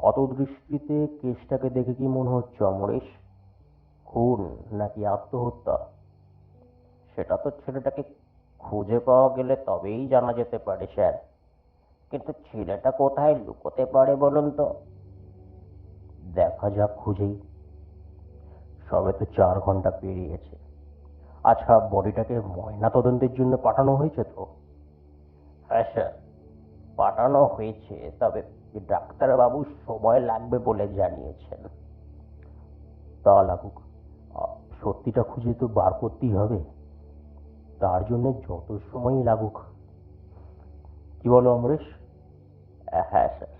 অত দৃষ্টিতে কেসটাকে দেখে কি মনে হচ্ছে অমরেশ? খুন নাকি আত্মহত্যা সেটা তো ছেলেটাকে খুঁজে পাওয়া গেলে তবেই জানা যেতে পারে স্যার। কিন্তু ছেলেটা কোথায় লুকোতে পারে বলুন তো? দেখা যাক খুঁজেই। সবে তো 4 ঘন্টা পেরিয়েছে। আচ্ছা, বডিটাকে ময়না তদন্তের জন্য পাঠানো হয়েছে তো? হ্যাঁ স্যার, পাঠানো হয়েছে, তবে ডাক্তারবাবু সময় লাগবে বলে জানিয়েছেন। তা লাগুক, সত্যিটা খুঁজে তো বার করতেই হবে। তার জন্য যত সময়ই লাগুক। কি বলো অমরেশ? হ্যাঁ স্যার।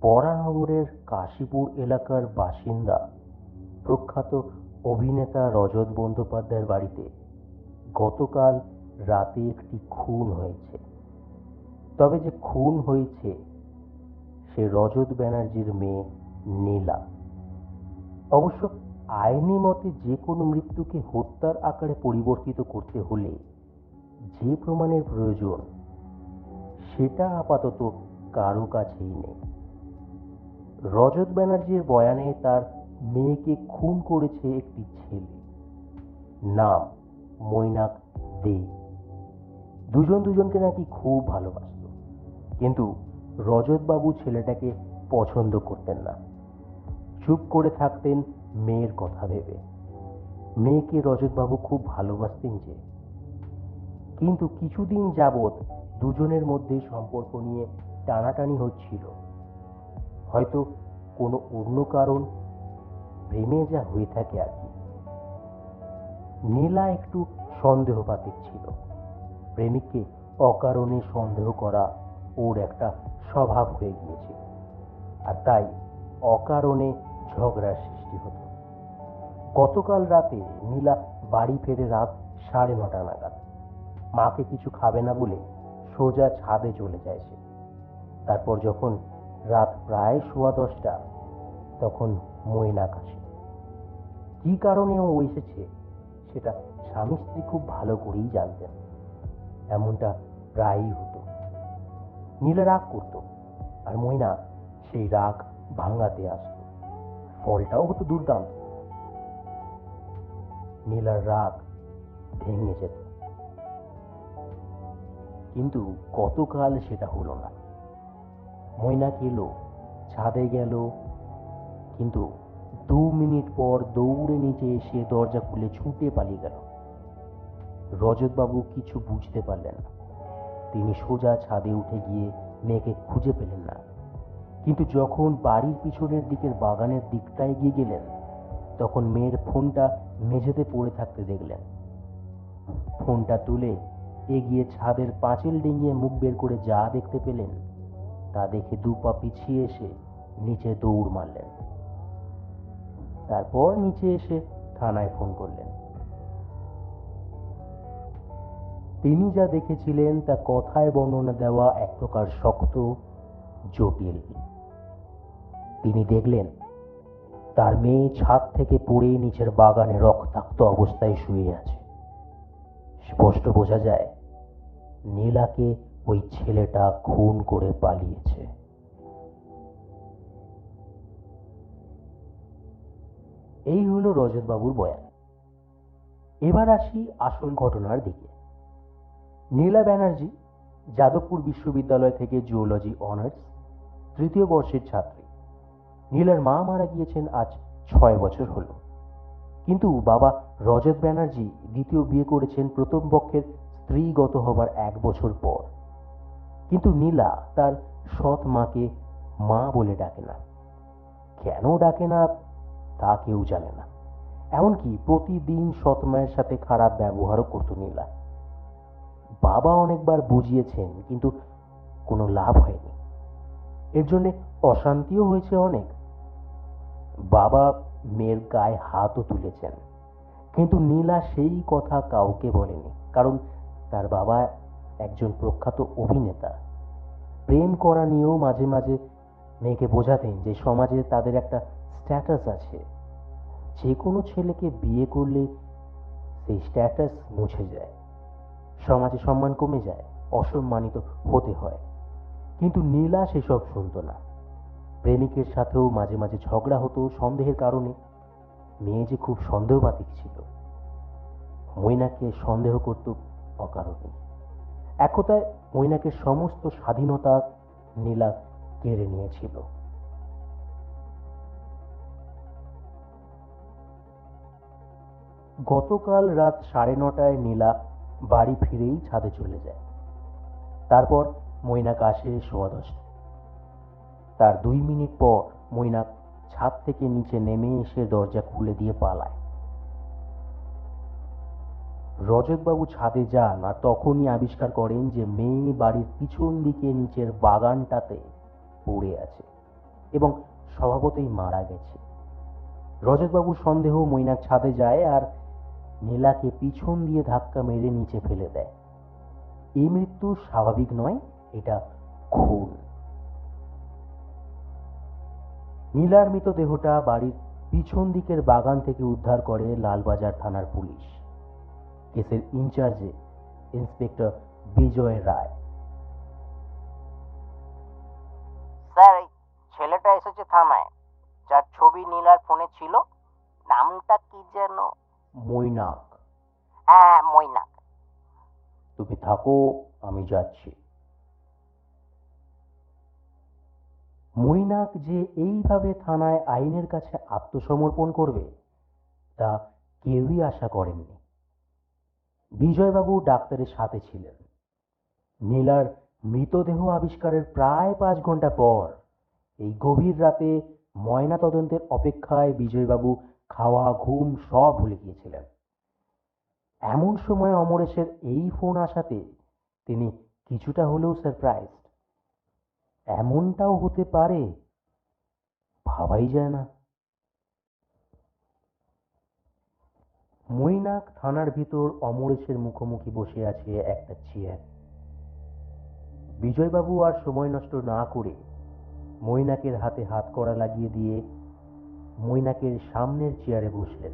বরানগরের কাশীপুর এলাকার বাসিন্দা প্রখ্যাত অভিনেতা রজত বন্দ্যোপাধ্যায়ের বাড়িতে গতকাল রাতে একটি খুন হয়েছে। তবে যে খুন হয়েছে সে রজত ব্যানার্জির মেয়ে নীলা। অবশ্য আইনি মতে যে কোনো মৃত্যুকে হত্যার আকারে পরিবর্তিত করতে হলে যে প্রমাণের প্রয়োজন সেটা আপাতত কারো কাছেই নেই। রজত ব্যানার্জির বয়ানে তার মেয়েকে খুন করেছে একটি ছেলে, নাম মৈনাক দে। দুজনকে নাকি খুব ভালোবাসত, কিন্তু রজতবাবু ছেলেটাকে পছন্দ করতেন না। চুপ করে থাকতেন মেয়ের কথা ভেবে। মেয়েকে রজতবাবু খুব ভালোবাসতেন যে, কিন্তু কিছুদিন যাবৎ দুজনের মধ্যে সম্পর্ক নিয়ে টানাটানি হচ্ছিল। হয়তো কোনো অন্য কারণ, প্রেমে যা হয়ে থাকে আর কি। নীলা একটু সন্দেহপাতিক ছিল। প্রেমিককে অকারণে সন্দেহ করা ওর একটা স্বভাব হয়ে গিয়েছিল, আর তাই অকারণে ঝগড়ার সৃষ্টি হতো। গতকাল রাতে নীলা বাড়ি ফেরে রাত 9:30 নাগাদ। মাকে কিছু খাবে না বলে সোজা ছাদে চলে যায় সে। তারপর যখন রাত প্রায় 10:15 তখন মৈনাক আসে। কি কারণে ও এসেছে সেটা স্বামী স্ত্রী খুব ভালো করেই জানতেন। এমনটা প্রায়ই হতো। নীলা রাগ করত, আর মৈনাক সেই রাগ ভাঙাতে আসত। ফলটাও হতো দুর্দান্ত। নীলার রাগ ভেঙে যেত, কিন্তু গতকাল সেটা হলো না। মৈনাক এলো, ছাদে গেল, কিন্তু 2 মিনিট পর দৌড়ে নিচে এসে দরজা খুলে ছুটে পালিয়ে গেল। রজতবাবু কিছু বুঝতে পারলেন না। তিনি সোজা ছাদে উঠে গিয়ে মেয়েকে খুঁজে পেলেন না। কিন্তু যখন বাড়ির পিছনের দিকের বাগানের দিকটা এগিয়ে গেলেন, তখন মেয়ের ফোনটা মেঝেতে পড়ে থাকতে দেখলেন। ফোনটা তুলে এগিয়ে ছাদের পাঁচিল ডিঙিয়ে মুখ বের করে যা দেখতে পেলেন তা দেখে 2 পা পিছিয়ে এসে নিচে দৌড় মারলেন। তারপর নিচে এসে থানায় ফোন করলেন। তিনি যা দেখেছিলেন তা কথায় বর্ণনা দেওয়া এক প্রকার শক্ত, জটিল। তিনি দেখলেন তার মেয়ে ছাদ থেকে পড়ে নিচের বাগানে রক্তাক্ত অবস্থায় শুয়ে আছে। স্পষ্ট বোঝা যায় নীলাকে ওই ছেলেটা খুন করে পালিয়েছে। এই হলো রজতবাবুর বয়ান। এবার আসি আসল ঘটনার দিকে। নীলা ব্যানার্জি যাদবপুর বিশ্ববিদ্যালয় থেকে জুওলজি অনার্স 3য় বর্ষের ছাত্রী। নীলার মা মারা গিয়েছেন আজ 6 বছর হলো, কিন্তু বাবা রজত ব্যানার্জি দ্বিতীয় বিয়ে করেছেন প্রথম পক্ষের স্ত্রীগত হবার 1 বছর পর। কিন্তু নীলা তার সৎ মাকে মা বলে ডাকে না। কেন ডাকে না তা কেউ জানে না। এমনকি প্রতিদিন সৎ মায়ের সাথে খারাপ ব্যবহারও করত নীলা। বাবা অনেকবার বুঝিয়েছেন, কিন্তু কোনো লাভ হয়নি। এর জন্য অশান্তিও হয়েছে অনেক। বাবা মেয়ের গায়ে হাতও তুলেছেন, কিন্তু নীলা সেই কথা কাউকে বলেনি, কারণ তার বাবা একজন প্রখ্যাত অভিনেতা। প্রেম করা নিয়েও মাঝে মাঝে মেয়েকে বোঝাতেন যে সমাজে তাদের একটা স্ট্যাটাস আছে। যে কোনো ছেলেকে বিয়ে করলে সেই স্ট্যাটাস মুছে যায়, সমাজে সম্মান কমে যায়, অসম্মানিত হতে হয়। কিন্তু নীলা সেসব শুনতো না। প্রেমিকের সাথেও মাঝে মাঝে ঝগড়া হতো সন্দেহের কারণে। মেয়ে যে খুব সন্দেহবাতিক ছিল, মৈনাককে সন্দেহ করত অকারণে। এক কথায় মৈনাকের সমস্ত স্বাধীনতা নীলা কেড়ে নিয়েছিল। গতকাল রাত 9:30 নীলা বাড়ি ফিরেই ছাদে চলে যায়। তারপর মৈনাক আসে 10:15। তার 2 মিনিট পর মৈনাক ছাদ থেকে নিচে নেমে এসে দরজা খুলে দিয়ে পালায়। রজতবাবু ছাদে যান আর তখনই আবিষ্কার করেন যে মেয়ে বাড়ির পিছন দিকে নিচের বাগানটাতে পড়ে আছে এবং স্বভাবতই মারা গেছে। রজতবাবুর সন্দেহ, মৈনাক ছাদে যায় আর নীলাকে পিছন দিয়ে ধাক্কা মেরে নিচে ফেলে দেয়। এই মৃত্যু স্বাভাবিক নয়, এটা খুন। নীলার মৃতদেহটা বাড়ির পিছন দিকের বাগান থেকে উদ্ধার করে লালবাজার থানার পুলিশ। কেসের ইনচার্জে ইন্সপেক্টর বিজয় রায়। স্যার, এই ছেলেটা এসেছে থানায়, যার ছবি নীলার ফোনে ছিল। নামটা কি যেন? মৈনাক। হ্যাঁ, মৈনাক। তুমি থাকো, আমি যাচ্ছি। মৈনাক যে এইভাবে থানায় আইনের কাছে আত্মসমর্পণ করবে তা কেউই আশা করেননি। বিজয়বাবু ডাক্তারের সাথে ছিলেন। নীলার মৃতদেহ আবিষ্কারের প্রায় 5 ঘন্টা পর এই গভীর রাতে ময়না তদন্তের অপেক্ষায় বিজয়বাবু খাওয়া ঘুম সব ভুলে গিয়েছিলেন। এমন সময় অমরেশের এই ফোন আসাতে তিনি কিছুটা হলেও সারপ্রাইজড। এমনটাও হতে পারে, ভাবাই যায় না। মৈনাক থানার ভিতর অমরেশের মুখোমুখি বসে আছে একটা চেয়ার। বিজয়বাবু আর সময় নষ্ট না করে মৈনাকের হাতে হাত কড়া লাগিয়ে দিয়ে মৈনাকের সামনের চেয়ারে বসলেন।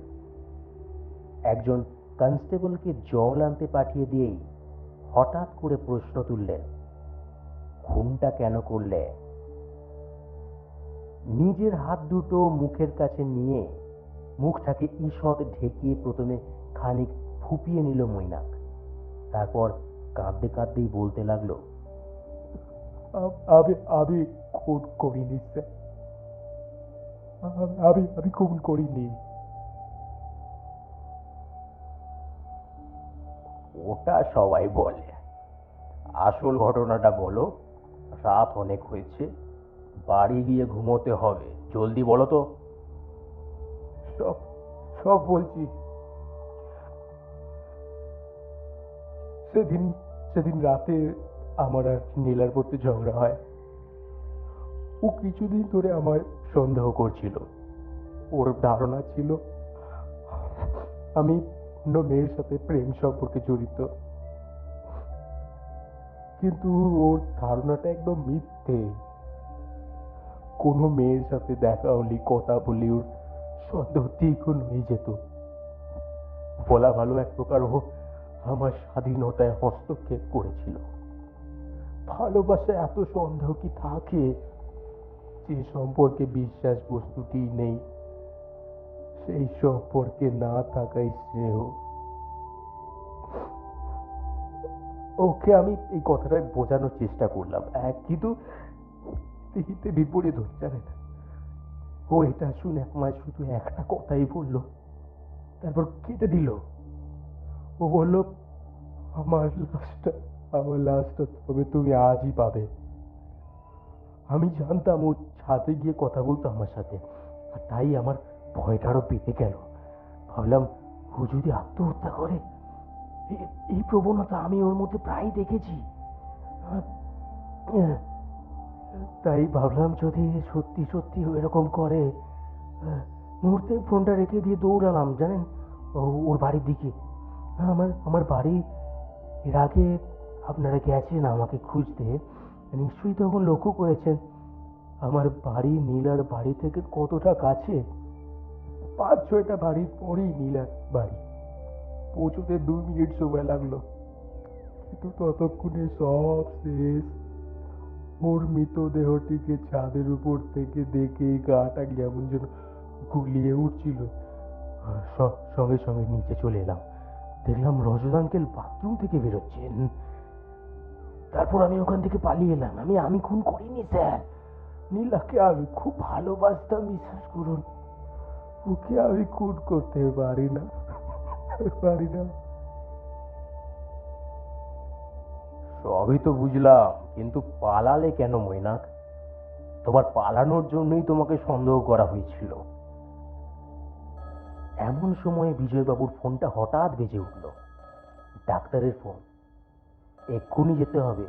একজন কনস্টেবলকে জল আনতে পাঠিয়ে দিয়েই হঠাৎ করে প্রশ্ন তুললেন, খুনটা কেন করলে? নিজের হাত দুটো মুখের কাছে নিয়ে মুখটাকে ঈষৎ ঢেকে প্রথমে খানিক ফুপিয়ে নিল মৈনাক। তারপর কাঁদতে কাঁদতেই বলতে লাগলো, আমি আমি খুন করিনি স্যার, আমি খুন করিনি। ওটা সবাই বলে, আসল ঘটনাটা বলো। রাত অনেক হয়েছে, বাড়ি গিয়ে ঘুমোতে হবে, জলদি বলো তো। সব সব বলছি। সেদিন সেদিন রাতে আমার আর নীলার প্রতি ঝগড়া হয়। ও কিছুদিন ধরে আমার সন্দেহ করছিল। ওর ধারণা ছিল আমি অন্য মেয়ের সাথে প্রেম সম্পর্কে জড়িত, কিন্তু ওর ধারণাটা একদম মিথ্যে। কোনো মেয়ের সাথে দেখা হলে, কথা বলে ওর সন্দেহ দ্বিগুণ হয়ে যেত। বলা ভালো, এক প্রকার ও আমার স্বাধীনতায় হস্তক্ষেপ করেছিল। ভালোবাসায় এত সন্দেহ কি থাকে? যে সম্পর্কে বিশ্বাস বস্তুটি নেই, সেই সম্পর্কে না থাকাই শ্রেয়। ওকে আমি এই কথাটা বোঝানোর চেষ্টা করলাম, কিন্তু হিতে বিপরীত হচ্ছে, জানেন। ও এটা শুনে আমায় শুধু একটা কথাই বললো, তারপর কেটে দিল। ও বলল, আমার লাশটা তবে তুমি আজই পাবে। আমি জানতাম ও ছাদে গিয়ে কথা বলতো আমার সাথে, আর তাই আমার ভয়টা আরো বেড়ে গেল। ভাবলাম, ও যদি আত্মহত্যা করে। এই প্রবণতা আমি ওর মধ্যে প্রায় দেখেছি। তাই ভাবলাম, যদি সত্যি সত্যি এরকম করে। মুহূর্তে ফোনটা রেখে দিয়ে দৌড়ালাম, জানেন, ওর বাড়ির দিকে। আমার বাড়ি এর আগে আপনারা গেছেন আমাকে খুঁজতে, নিশ্চয়ই তখন লক্ষ্য করেছেন আমার বাড়ি নীলার বাড়ি থেকে কতটা কাছে। 5-6টা বাড়ির পরেই নীলার বাড়ি। পৌঁছতে 2 মিনিট সময় লাগলো, কিন্তু ততক্ষণে সব শেষ। ওর মৃতদেহটিকে ছাদের উপর থেকে দেখে গাটা কেমন যেন গুলিয়ে উঠছিল। সঙ্গে সঙ্গে নিচে চলে এলাম, দেখলাম রজত আঙ্কেল বাথরুম থেকে বেরোচ্ছেন। তারপর আমি ওখান থেকে পালিয়ে এলাম। আমি খুন করিনি স্যার। নীলাকে আমি খুব ভালোবাসতাম, বিশ্বাস করুন। ওকে আমি খুন করতে পারি না। সবই তো বুঝলাম, কিন্তু পালালে কেন মৈনাক? তোমার পালানোর জন্যই তোমাকে সন্দেহ করা হয়েছিল। এমন সময় বিজয়বাবুর ফোনটা হঠাৎ বেজে উঠল। ডাক্তারের ফোন। এক্ষুনি যেতে হবে।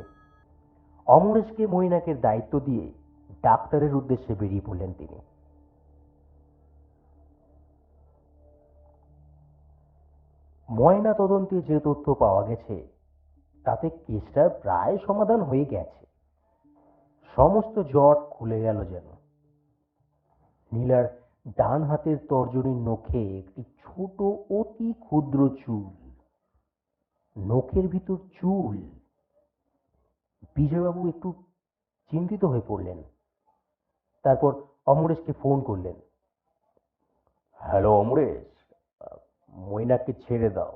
অমরেশকে মৈনাকের দায়িত্ব দিয়ে ডাক্তারের উদ্দেশ্যে বেরিয়ে পড়লেন তিনি। ময়না তদন্তে যে তথ্য পাওয়া গেছে তাতে কেসটার প্রায় সমাধান হয়ে গেছে। সমস্ত জট খুলে গেল যেন। নীলার ডান হাতের তর্জনীর নখে একটি ছোট অতি ক্ষুদ্র চুল। নখের ভিতর চুল। বিজয়বাবু একটু চিন্তিত হয়ে পড়লেন। তারপর অমরেশকে ফোন করলেন। হ্যালো অমরেশ, মৈনাককে ছেড়ে দাও।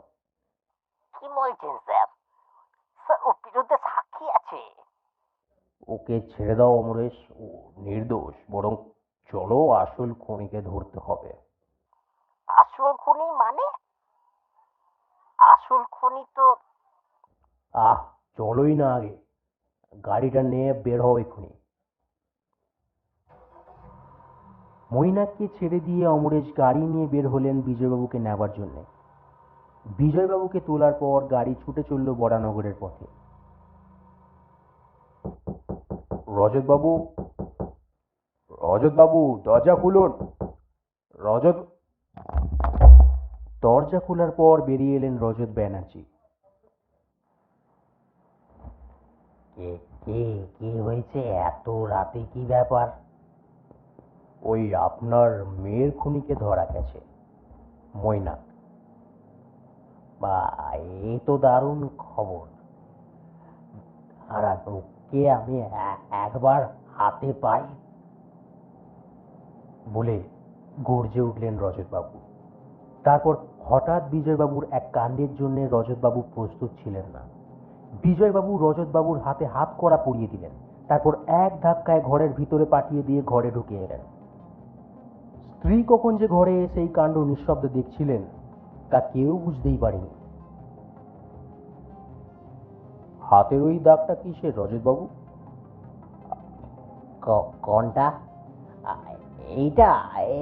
কি বলছেন স্যার? স্যার ওর বিরুদ্ধে সাক্ষী আছে। ওকে ছেড়ে দাও অমরেশ, ও নির্দোষ। বরং চলো আসল খুনিকে ধরতে হবে। আসল খুনি মানে? আসল খুনি তো চলোই না আগে, গাড়িটা নিয়ে বের হও এক্ষুনি। মৈনাককে ছেড়ে দিয়ে অমরেশ গাড়ি নিয়ে বের হলেন বিজয়বাবুকে নেবার জন্য। বিজয়বাবুকে তোলার পর গাড়ি ছুটে চলল বরানগরের পথে। রজতবাবু, রজতবাবু, দরজা খুলুন। রজত। দরজা খোলার পর বেরিয়ে এলেন রজত ব্যানার্জি। কি হয়েছে? এত রাতে কি ব্যাপার? ওই আপনার মেয়ের খুনিকে ধরা গেছে, মৈনাক। বা, এই তো দারুণ খবর। আর ওকে আমি একবার হাতে পাই বলে গর্জে উঠলেন রজতবাবু। তারপর হঠাৎ বিজয়বাবুর এক কাণ্ডের জন্য রজতবাবু প্রস্তুত ছিলেন না। বিজয়বাবু রজতবাবুর হাতে হাত কড়া পরিয়ে দিলেন। তারপর এক ধাক্কায় ঘরের ভিতরে পাঠিয়ে দিয়ে ঘরে ঢুকে এলেন। স্ত্রী কখন যে ঘরে এসে এই কাণ্ড নিঃশব্দে দেখছিলেন তা কেউ বুঝতেই পারেনি। হাতের ওই দাগটা কিসের রজতবাবু? কোনটা? এইটা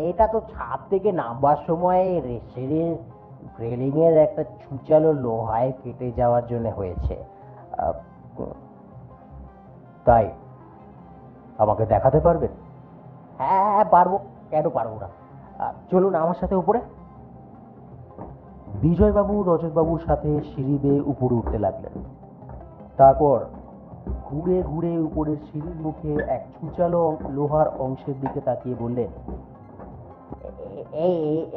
এটা তো ছাদ থেকে নামবার সময় সিঁড়ির রেলিং এর একটা ছুচালো লোহায় কেটে যাওয়ার জন্য হয়েছে। তাই আমাকে দেখাতে পারবেন? হ্যাঁ, পারবো। কেন পারবো না? চলুন আমার সাথে উপরে। বিজয়বাবু রজতবাবুর সাথে সিঁড়ি বেয়ে উপরে উঠতে লাগলেন। তারপর ঘুরে ঘুরে উপরের সিঁড়ির মুখে এক ছুচালো লোহার অংশের দিকে তাকিয়ে বললেন,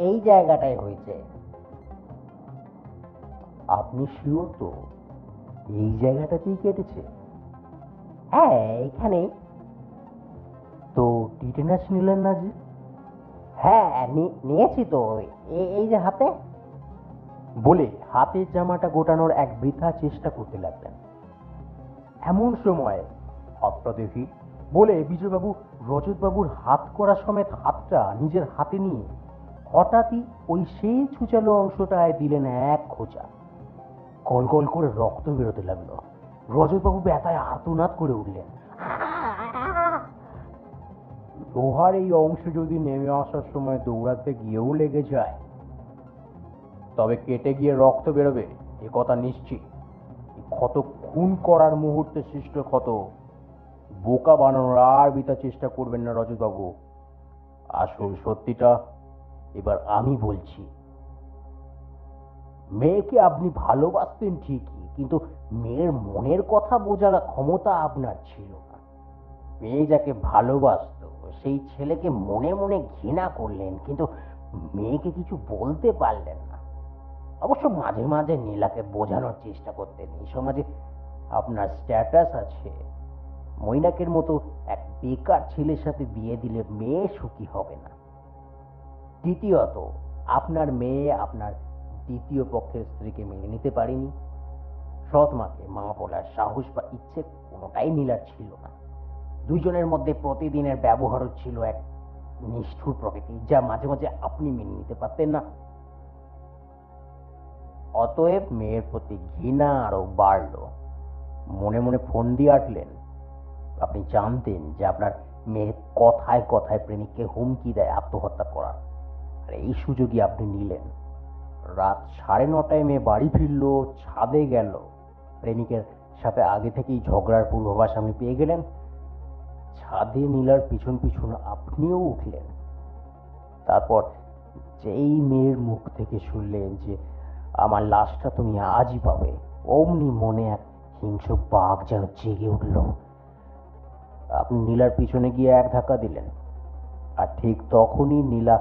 এই জায়গাটাই হয়েছে। আপনি শিওর তো এই জায়গাটাতেই কেটেছে? হ্যাঁ, এইখানেই। তো টিটেনাস নিলেন না যে? হ্যাঁ, নিয়েছি তো। এই যে হাতে। বলে হাতের জামাটা গোটানোর এক বৃথা চেষ্টা করতে লাগলেন। এমন সময় হাতটা দেখি বলে বিজয়বাবু রজতবাবুর হাত করা সমেত হাতটা নিজের হাতে নিয়ে হঠাৎই ওই সেই ছুচালো অংশটায় দিলেন এক খোঁচা। কলকল করে রক্ত বেরোতে লাগলো। রজতবাবু ব্যথায় আর্তনাদ করে উঠলেন। লোহার এই অংশে যদি নেমে আসার সময় দৌড়াতে গিয়েও লেগে যায় তবে কেটে গিয়ে রক্ত বেরোবে, এ কথা নিশ্চিত। ক্ষত খুন করার মুহূর্তে সৃষ্ট ক্ষত বোকা বানানোর আর বৃথা চেষ্টা করবেন না রজতবাবু। আসল সত্যিটা এবার আমি বলছি। মেয়েকে আপনি ভালোবাসতেন ঠিকই, কিন্তু মেয়ের মনের কথা বোঝার ক্ষমতা আপনার ছিল না। মেয়ে যাকে ভালোবাসত সেই ছেলেকে মনে মনে ঘৃণা করলেন, কিন্তু মেয়েকে কিছু বলতে পারলেন না। অবশ্য মাঝে মাঝে নীলাকে বোঝানোর চেষ্টা করতেন এই সমাজে আপনার স্ট্যাটাস আছে, মৈনাকের মতো এক বেকার ছেলের সাথে বিয়ে দিলে মেয়ে সুখী হবে না। দ্বিতীয়ত, আপনার মেয়ে আপনার দ্বিতীয় পক্ষের স্ত্রীকে মেনে নিতে পারেনি। সৎ মাকে মা বলার সাহস বা ইচ্ছে কোনোটাই নীলার ছিল না। দুইজনের মধ্যে প্রতিদিনের ব্যবহারও ছিল এক নিষ্ঠুর প্রকৃতি, যা মাঝে মাঝে আপনি মেনে নিতে পারতেন না। অতএব মেয়ের প্রতি ঘৃণা আরো বাড়ল। মনে মনে ফোন দিয়ে আটলেন। আপনি জানতেন যে আপনার মেয়ে কথায় কথায় প্রেমিককে হুমকি দেয় আত্মহত্যা করার, আর এই সুযোগই আপনি নিলেন। রাত 9:30 মেয়ে বাড়ি ফিরল, ছাদে গেল। প্রেমিকের সাথে আগে থেকেই ঝগড়ার পূর্বাভাস আপনি পেয়ে গেলেন। ছাদে নীলার পিছন পিছন আপনিও উঠলেন। তারপর যেই মেয়ের মুখ থেকে শুনলেন যে আমার লাশটা তুমি আজই পাবে, অমনি মনে এক হিংস্র বাঘ যেন জেগে উঠল। আপনি নীলার পিছনে গিয়ে এক ধাক্কা দিলেন, আর ঠিক তখনই নীলা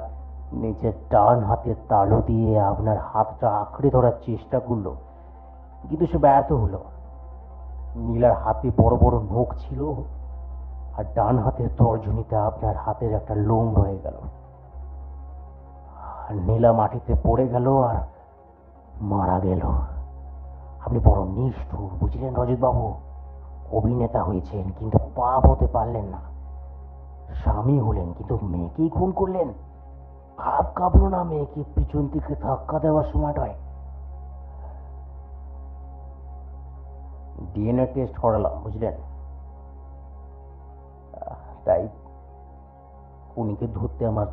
নিজের ডান হাতের তালু দিয়ে আপনার হাতটা আঁকড়ে ধরার চেষ্টা করলো, কিন্তু সে ব্যর্থ হলো। নীলার হাতে বড় বড় নখ ছিল, আর ডান হাতের তর্জনীতে আপনার হাতের একটা লোম রয়ে গেল। আর নীলা মাটিতে পড়ে গেল আর মারা গেল। আপনি বড় নিষ্ঠুর, বুঝলেন রজতবাবু? অভিনেতা হয়েছেন কিন্তু পাপ হতে পারলেন না। স্বামী হলেন কিন্তু মেয়েকেই খুন করলেন। ভাব কাঁপলো না মেয়েকে পিছন থেকে ধাক্কা দেওয়ার সময়টায়? ডিএনএ টেস্ট করালাম, বুঝলেন? তাই খুনিকে ধরতে আমার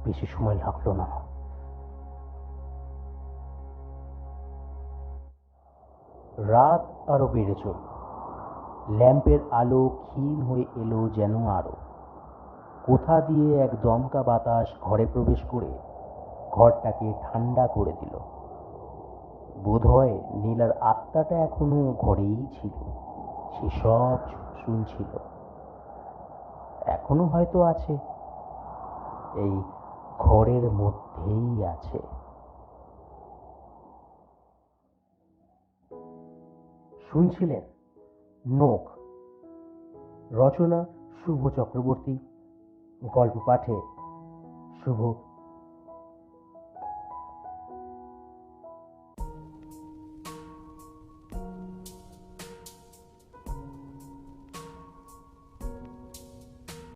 বেশি সময় লাগলো না। রাত আরো বেড়ে চলল। ল্যাম্পের আলো ক্ষীণ হয়ে এলো যেন আরো। কোথা দিয়ে এক দমকা বাতাস ঘরে প্রবেশ করে ঘরটাকে ঠান্ডা করে দিল। বোধহয় নীলার আত্মাটা এখনো ঘরেই ছিল। সে সব শুনছিল, এখনো হয়তো আছে, এই ঘরের মধ্যেই আছে। শুনছিলেন নোখ, রচনা শুভ চক্রবর্তী, গল্প পাঠে শুভ